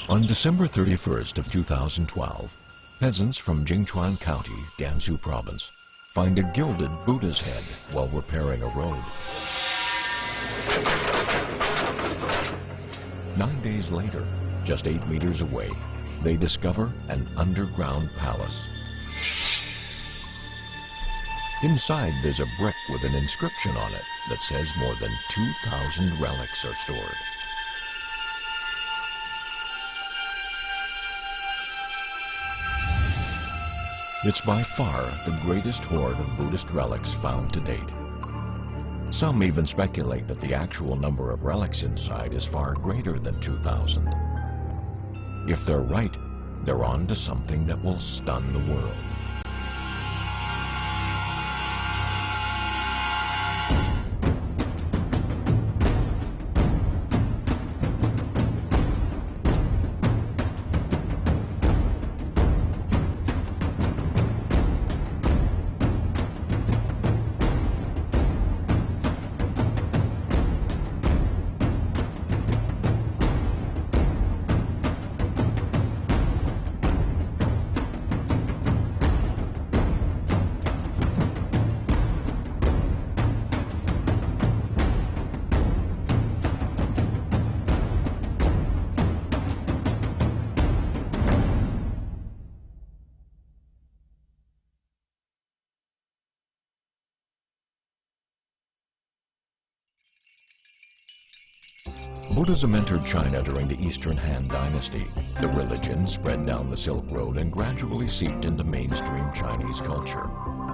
On December 31st of 2012, peasants from Jingchuan County, Gansu Province, find a gilded Buddha's head while repairing a road. 9 days later, just 8 meters away, they discover an underground palace. Inside, there's a brick with an inscription on it that says more than 2,000 relics are stored. It's by far the greatest hoard of Buddhist relics found to date. Some even speculate that the actual number of relics inside is far greater than 2,000. If they're right, they're on to something that will stun the world. Buddhism entered China during the Eastern Han Dynasty. The religion spread down the Silk Road and gradually seeped into mainstream Chinese culture.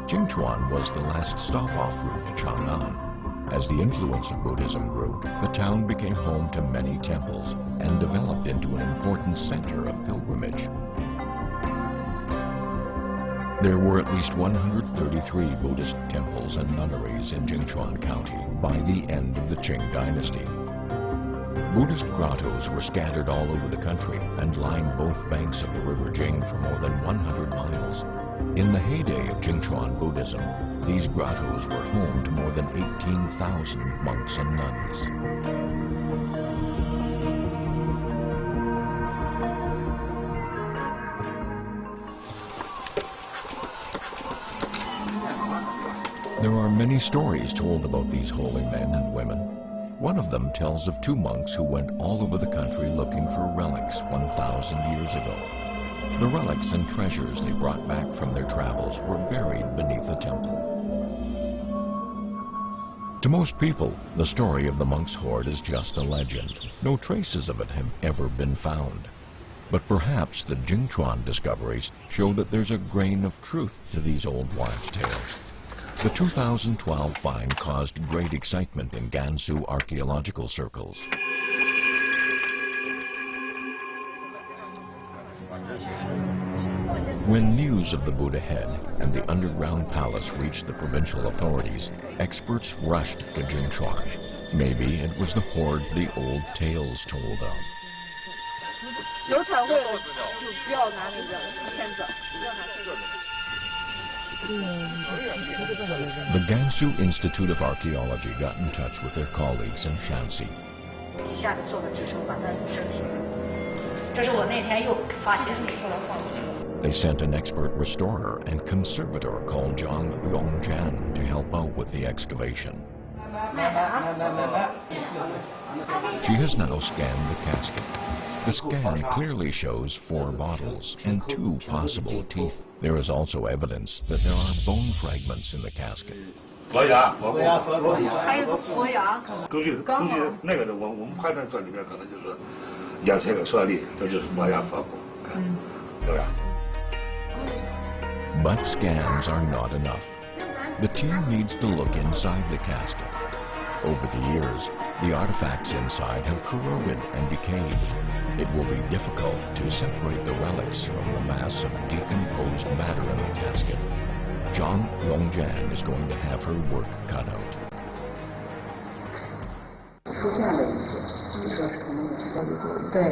Jingchuan was the last stop-off route to Chang'an. As the influence of Buddhism grew, the town became home to many temples and developed into an important center of pilgrimage. There were at least 133 Buddhist temples and nunneries in Jingchuan County by the end of the Ching Dynasty. Buddhist grottos were scattered all over the country and lined both banks of the River Jing for more than 100 miles. In the heyday of Jingchuan Buddhism, these grottos were home to more than 18,000 monks and nuns. There are many stories told about these holy men and women. One of them tells of 2 monks who went all over the country looking for relics 1,000 years ago. The relics and treasures they brought back from their travels were buried beneath a temple. To most people, the story of the monk's hoard is just a legend. No traces of it have ever been found. But perhaps the Jingchuan discoveries show that there's a grain of truth to these old wives' tales. The 2012 find caused great excitement in Gansu archaeological circles. When news of the Buddha head and the underground palace reached the provincial authorities, experts rushed to Jingchuan. Maybe it was the hoard the old tales told of. The Gansu Institute of Archaeology got in touch with their colleagues in Shanxi. They sent an expert restorer and conservator called Zhang Yongjian to help out with the excavation. She has now scanned the casket. The scan clearly shows 4 bottles and 2 possible teeth. There is also evidence that there are bone fragments in the casket. But scans are not enough. The team needs to look inside the casket. Over the years, the artifacts inside have corroded and decayed. It will be difficult to separate the relics from the mass of decomposed matter in the casket. Zhang Yongjian is going to have her work cut out.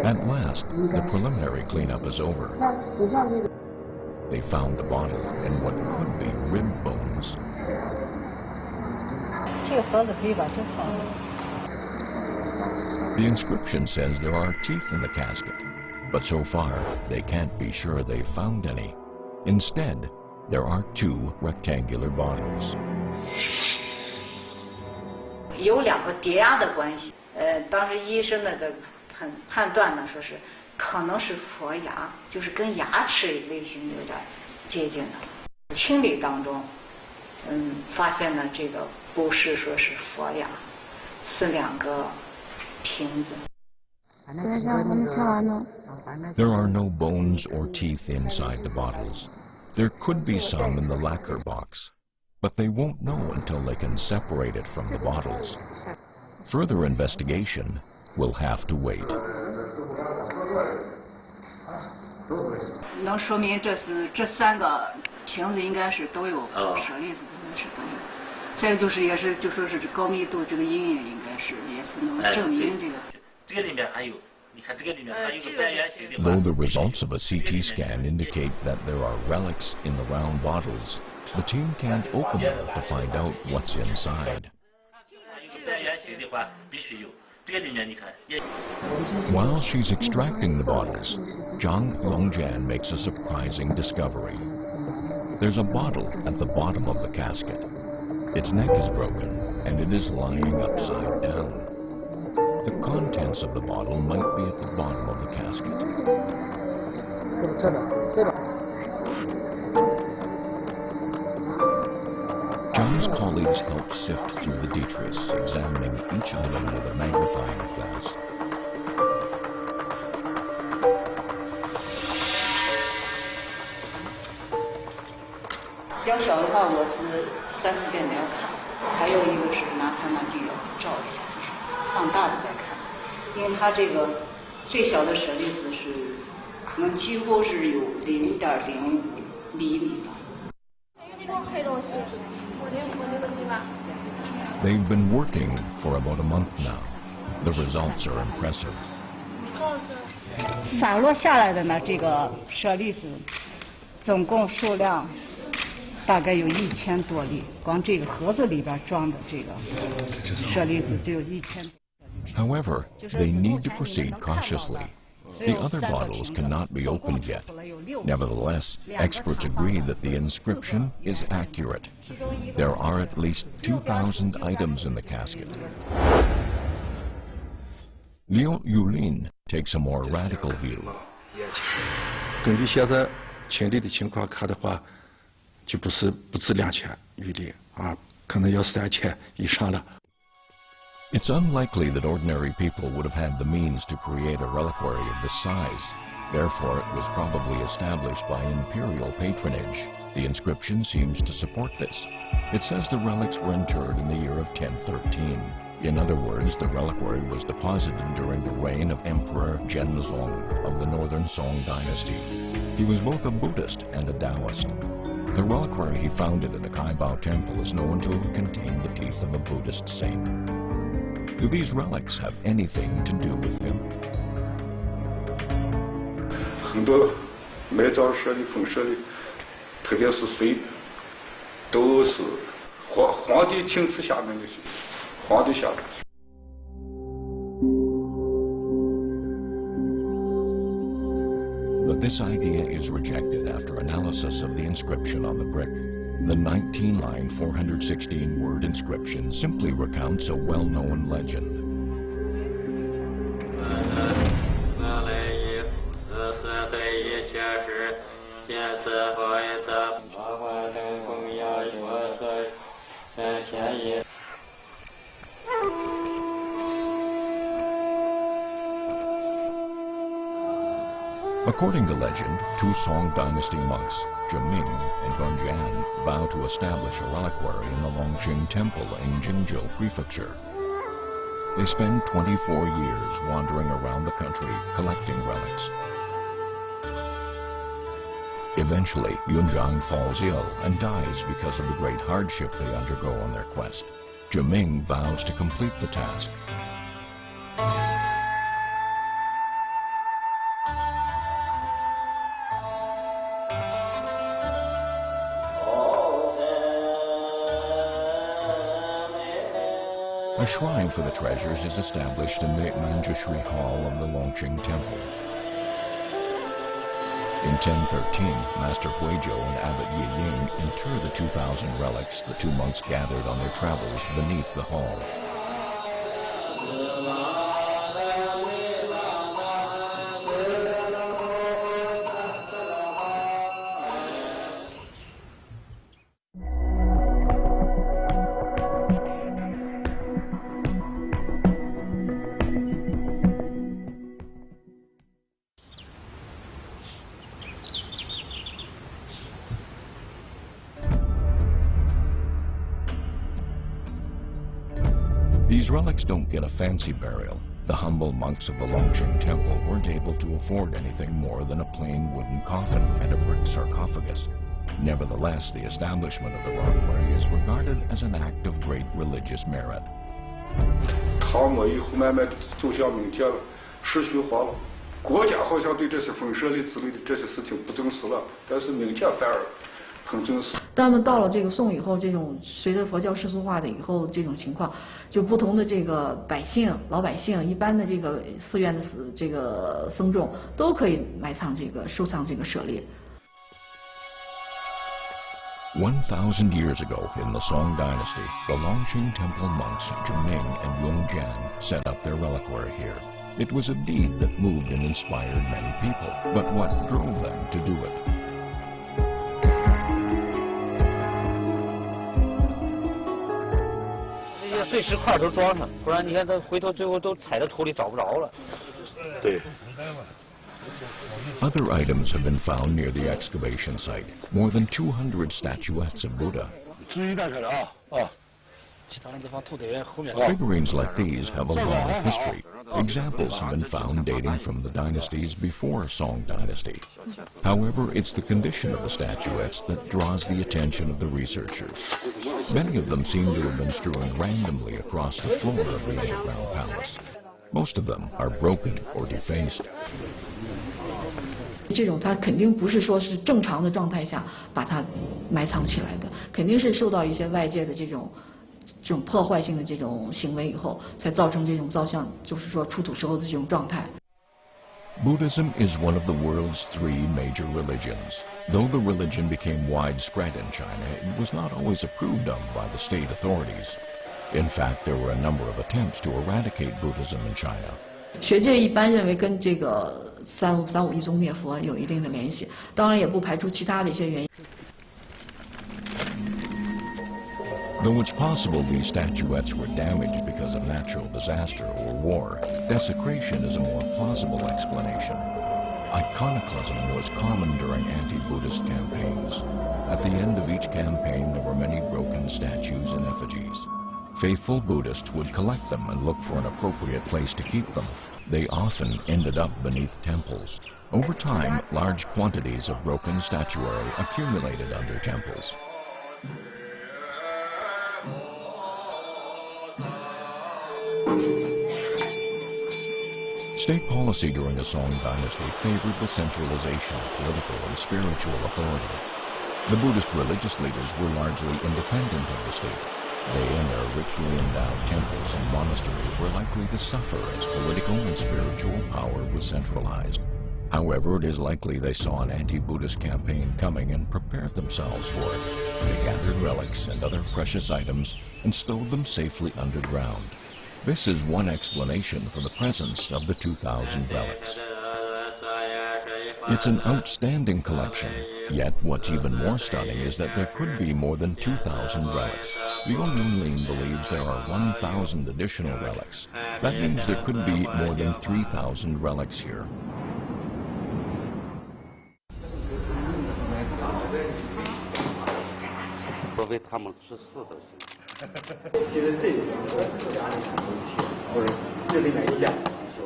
At last, the preliminary cleanup is over. They found the bottle and what could be rib bones. The inscription says there are teeth in the casket. But so far, they can't be sure they've found any. Instead, there are 2 rectangular bottles. 有2个叠压的关系，当时医生的判断呢，说是可能是佛牙，就是跟牙齿类型有点接近的。清理当中，发现呢这个不是说是佛牙，是2个瓶子。 There are no bones or teeth inside the bottles. There could be some in the lacquer box, but they won't know until they can separate it from the bottles. Further investigation will have to wait. 能说明这3个瓶子应该是都有舍利子，应该是都有。再一个就是也是就说是高密度这个阴影应该是也是能证明这个。这个里面还有。 Though the results of a CT scan indicate that there are relics in the round bottles, the team can't open them to find out what's inside. While she's extracting the bottles, Zhang Yongjian makes a surprising discovery. There's a bottle at the bottom of the casket. Its neck is broken, and it is lying upside down. The contents of the bottle might be at the bottom of the casket. John's colleagues help sift through the detritus, examining each item with a magnifying glass. They've been working for about a month now. The results are impressive. 散落下来的呢，这个舍利子，总共数量大概有1000多粒，光这个盒子里边装的这个舍利子就有1000。However, they need to proceed cautiously. The other bottles cannot be opened yet. Nevertheless, experts agree that the inscription is accurate. There are at least 2,000 items in the casket. Liu Yulin takes a more radical view. 根据现在清理的情况看的话，就不止2000余粒啊，可能要3000以上了。 It's unlikely that ordinary people would have had the means to create a reliquary of this size. Therefore, it was probably established by imperial patronage. The inscription seems to support this. It says the relics were interred in the year of 1013. In other words, the reliquary was deposited during the reign of Emperor Zhenzong of the northern Song Dynasty. He was both a Buddhist and a Taoist. The reliquary he founded in the Kaibao Temple is known to have contained the teeth of a Buddhist saint. Do these relics have anything to do with him? 很多埋葬舍利、封舍利，特别是谁，都是皇帝亲自下面的，皇帝下的。 But this idea is rejected after analysis of the inscription on the brick. The 19-line, 416-word inscription simply recounts a well-known legend. According to legend, 2 Song Dynasty monks, Ching and Bunjian, vow to establish a reliquary in the Longqing Temple in Jingzhou Prefecture. They spend 24 years wandering around the country collecting relics. Eventually, Yunzhang falls ill and dies because of the great hardship they undergo on their quest. Ching vows to complete the task. A shrine for the treasures is established in the Manjushri Hall of the Longqing Temple. In 1013, Master Huizhou and Abbot Yiying inter the 2,000 relics the two monks gathered on their travels beneath the hall. These relics don't get a fancy burial. The humble monks of the Longqing Temple weren't able to afford anything more than a plain wooden coffin and a brick sarcophagus. Nevertheless, the establishment of the reliquary is regarded as an act of great religious merit. 唐末以后慢慢走向民间了，世俗化了。国家好像对这些风水类之类的这些事情不重视了，但是民间反而很重视。那么到了这个宋以后，这种随着佛教世俗化的以后，这种情况，就不同的这个百姓、老百姓、一般的这个寺院的这个僧众都可以埋藏这个、收藏这个舍利。 1,000 years ago, in the Song Dynasty, the Longqing Temple monks Zhuming and Yongjian set up their reliquary here. It was a deed that moved and inspired many people, but what drove them to do it? 这些碎石块都装上，不然你看他回头最后都踩到土里找不着了。对。 Other items have been found near the excavation site. More than 200 statuettes of Buddha. Figurines like these have a long history. Examples have been found dating from the dynasties before Song Dynasty. However, it's the condition of the statuettes that draws the attention of the researchers. Many of them seem to have been strewn randomly across the floor of the underground palace. Most of them are broken or defaced. 这种它肯定不是说是正常的状态下把它埋藏起来的，肯定是受到一些外界的这种破坏性的这种行为以后，才造成这种造像，就是说出土时候的这种状态。 Buddhism is one of the world's 3 major religions. Though the religion became widespread in China, it was not always approved of by the state authorities. In fact, there were a number of attempts to eradicate Buddhism in China. 学界一般认为跟这个351一宗灭佛有一定的联系，当然也不排除其他的一些原因。 Though it's possible these statuettes were damaged because of natural disaster or war, desecration is a more plausible explanation. Iconoclasm was common during anti-Buddhist campaigns. At the end of each campaign, there were many broken statues and effigies. Faithful Buddhists would collect them and look for an appropriate place to keep them. They often ended up beneath temples. Over time, large quantities of broken statuary accumulated under temples. State policy during the Song Dynasty favored the centralization of political and spiritual authority. The Buddhist religious leaders were largely independent of the state. They and their richly endowed temples and monasteries were likely to suffer as political and spiritual power was centralized. However, it is likely they saw an anti-Buddhist campaign coming and prepared themselves for it. They gathered relics and other precious items and stowed them safely underground. This is one explanation for the presence of the 2,000 relics. It's an outstanding collection, yet what's even more stunning is that there could be more than 2,000 relics. The Yunlin believes there are 1,000 additional relics. That means there could be more than 3,000 relics here.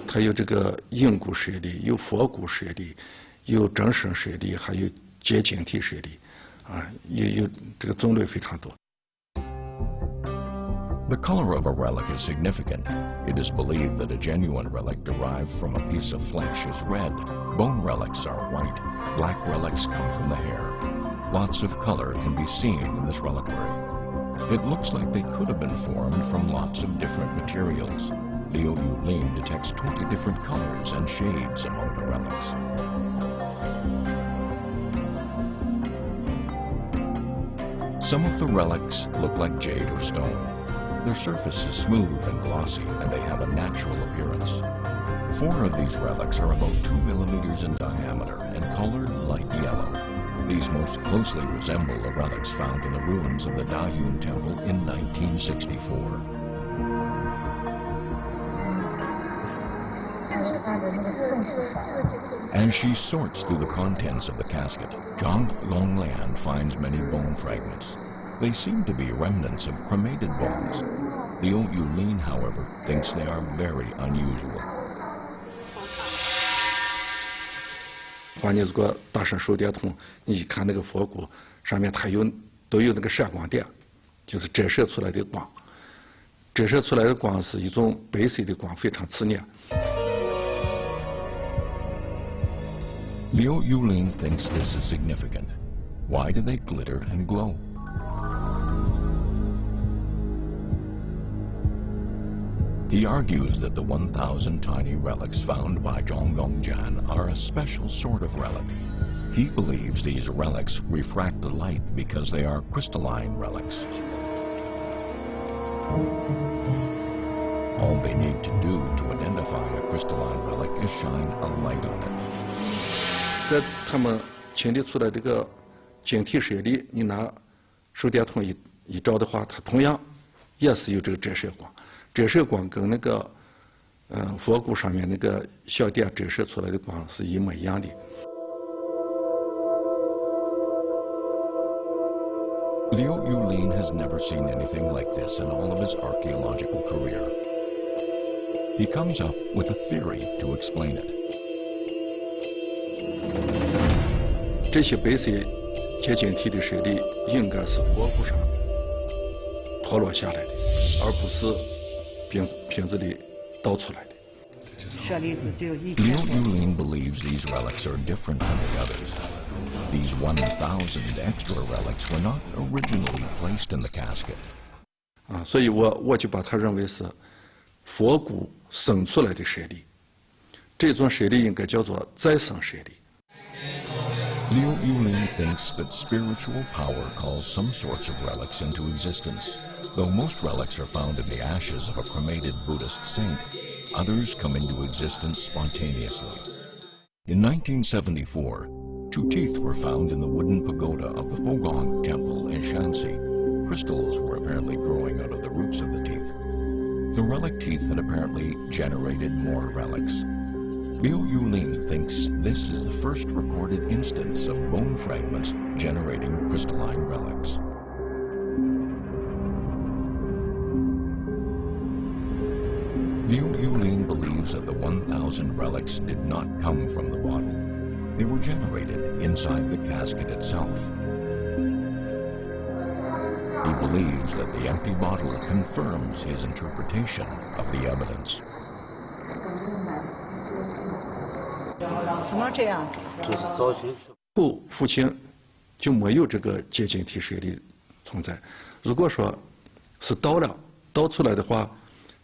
它有这个因果舍利，有佛骨舍利，有正生舍利，还有结晶体舍利，有这个种类非常多。 The color of a relic is significant. It is believed that a genuine relic derived from a piece of flesh is red. Bone relics are white. Black relics come from the hair. Lots of color can be seen in this reliquary. It looks like they could have been formed from lots of different materials. Liu Yulin detects 20 different colors and shades among the relics. Some of the relics look like jade or stone. Their surface is smooth and glossy, and they have a natural appearance. 4 of these relics are about 2 millimeters in diameter and colored light yellow. These most closely resemble the relics found in the ruins of the Dayun temple in 1964. As she sorts through the contents of the casket, Zhang Yonglan finds many bone fragments. They seem to be remnants of cremated bones. Liu Yulin, however, thinks they are very unusual. 话你如果打上手电筒，你一看那个佛骨上面它都有那个闪光点，就是折射出来的光。折射出来的光是一种白色的光，非常刺眼。 Liu Yulin thinks this is significant. Why do they glitter and glow? He argues that the 1,000 tiny relics found by Zhang Yongjian are a special sort of relic. He believes these relics refract the light because they are crystalline relics. All they need to do to identify a crystalline relic is shine a light on it. 在他们清理出来这个晶体舍利，你拿手电筒一照的话，它同样也是有这个折射光。折射光跟那个佛骨上面那个小点折射出来的光是一模一样的。Liu Yulin has never seen anything like this in all of his archaeological career. He comes up with a theory to explain it. 这些白色结晶体的舍利应该是佛骨上脱落下来的，而不是瓶子里倒出来的。Liu Yulin believes these relics are different from the others. These 1,000 extra relics were not originally placed in the casket. 所以我就把它认为是佛骨生出来的舍利。这种舍利应该叫做再生舍利。 Liu Yulin thinks that spiritual power calls some sorts of relics into existence. Though most relics are found in the ashes of a cremated Buddhist saint, others come into existence spontaneously. In 1974, 2 teeth were found in the wooden pagoda of the Fogong temple in Shanxi. Crystals were apparently growing out of the roots of the teeth. The relic teeth had apparently generated more relics. Liu Yulin thinks this is the first recorded instance of bone fragments generating crystalline relics. Liu Yulin believes that the 1,000 relics did not come from the bottle. They were generated inside the casket itself. He believes that the empty bottle confirms his interpretation of the evidence. 怎么这样子？父亲就没有这个结晶体舍利存在。如果说是倒出来的话，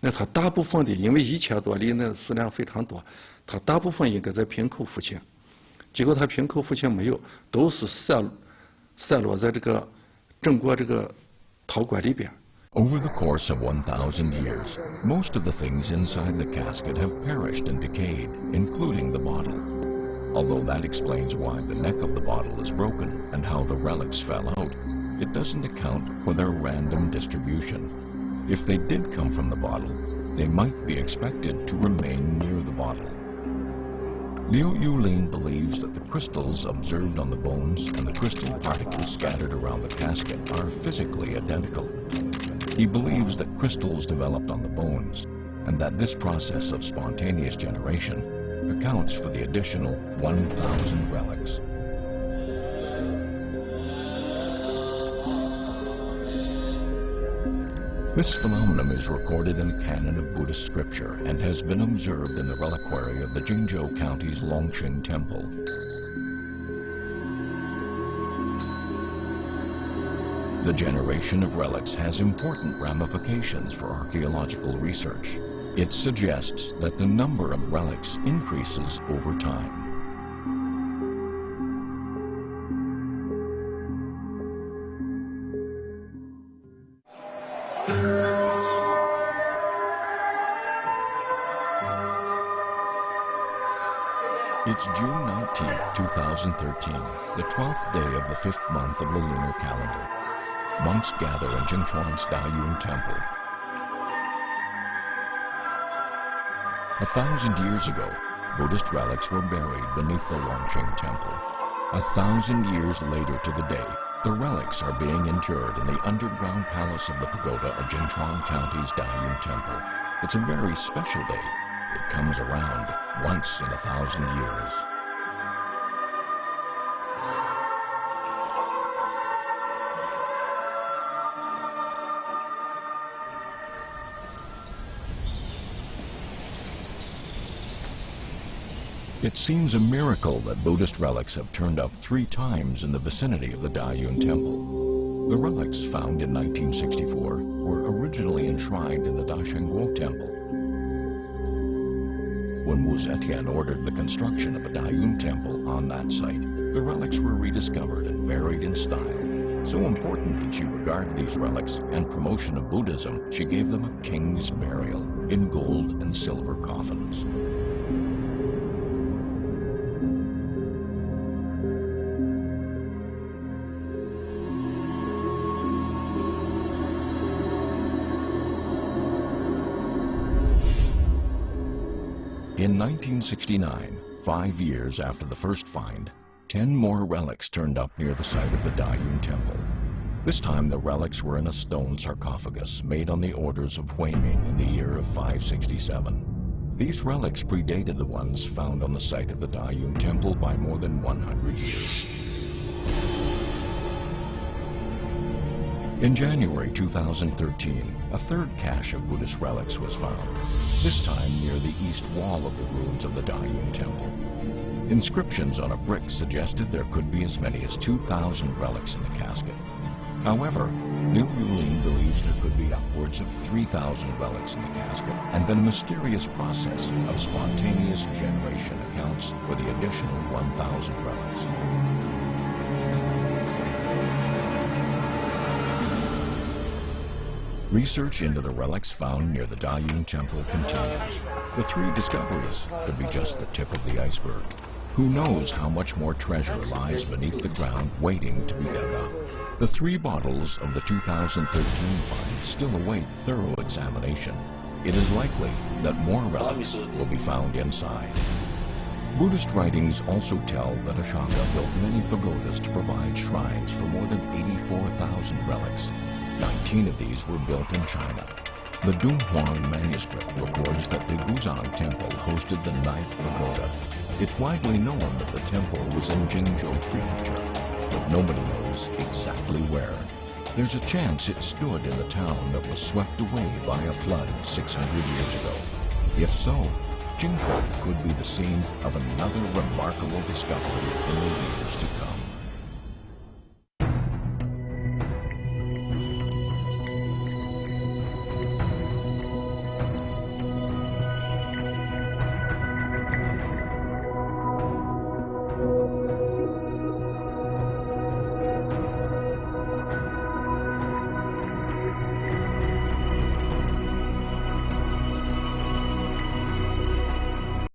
那它大部分的，因为1000多粒那数量非常多，它大部分应该在瓶口附近。结果它瓶口附近没有，都是散落在这个整个这个陶罐里边。 Over the course of 1,000 years, most of the things inside the casket have perished and decayed, including the bottle. Although that explains why the neck of the bottle is broken and how the relics fell out, it doesn't account for their random distribution. If they did come from the bottle, they might be expected to remain near the bottle. Liu Yulin believes that the crystals observed on the bones and the crystal particles scattered around the casket are physically identical. He believes that crystals developed on the bones, and that this process of spontaneous generation accounts for the additional 1,000 relics. This phenomenon is recorded in a canon of Buddhist scripture and has been observed in the reliquary of the Jingzhou County's Longqing Temple. The generation of relics has important ramifications for archaeological research. It suggests that the number of relics increases over time. It's June 19th, 2013, the 12th day of the 5th month of the lunar calendar. Monks gather in Jingchuan's Dayun temple. 1,000 years ago, Buddhist relics were buried beneath the Longqing temple. 1,000 years later to the day, the relics are being interred in the underground palace of the pagoda of Jingchuan County's Dayun temple. It's a very special day. It comes around once in 1,000 years. It seems a miracle that Buddhist relics have turned up 3 times in the vicinity of the Dayun temple. The relics found in 1964 were originally enshrined in the Dashengguo temple. When Wu Zetian ordered the construction of a Dayun temple on that site, the relics were rediscovered and buried in style. So important did she regard these relics and promotion of Buddhism, she gave them a king's burial in gold and silver coffins. In 1969, 5 years after the first find, 10 more relics turned up near the site of the Dayun temple. This time the relics were in a stone sarcophagus made on the orders of Huiming in the year of 567. These relics predated the ones found on the site of the Dayun temple by more than 100 years. In January 2013, a third cache of Buddhist relics was found, this time near the east wall of the ruins of the Dayun temple. Inscriptions on a brick suggested there could be as many as 2,000 relics in the casket. However, Liu Yulin believes there could be upwards of 3,000 relics in the casket, and that a mysterious process of spontaneous generation accounts for the additional 1,000 relics. Research into the relics found near the Dayun temple continues. The 3 discoveries could be just the tip of the iceberg. Who knows how much more treasure lies beneath the ground waiting to be dug up? The 3 bottles of the 2013 find still await thorough examination. It is likely that more relics will be found inside. Buddhist writings also tell that Ashoka built many pagodas to provide shrines for more than 84,000 relics. 19 of these were built in China. The Dunhuang manuscript records that the Guzhang temple hosted the 9th pagoda. It's widely known that the temple was in Jingzhou Prefecture, but nobody knows exactly where. There's a chance it stood in the town that was swept away by a flood 600 years ago. If so, Jingchuan could be the scene of another remarkable discovery in the years to come.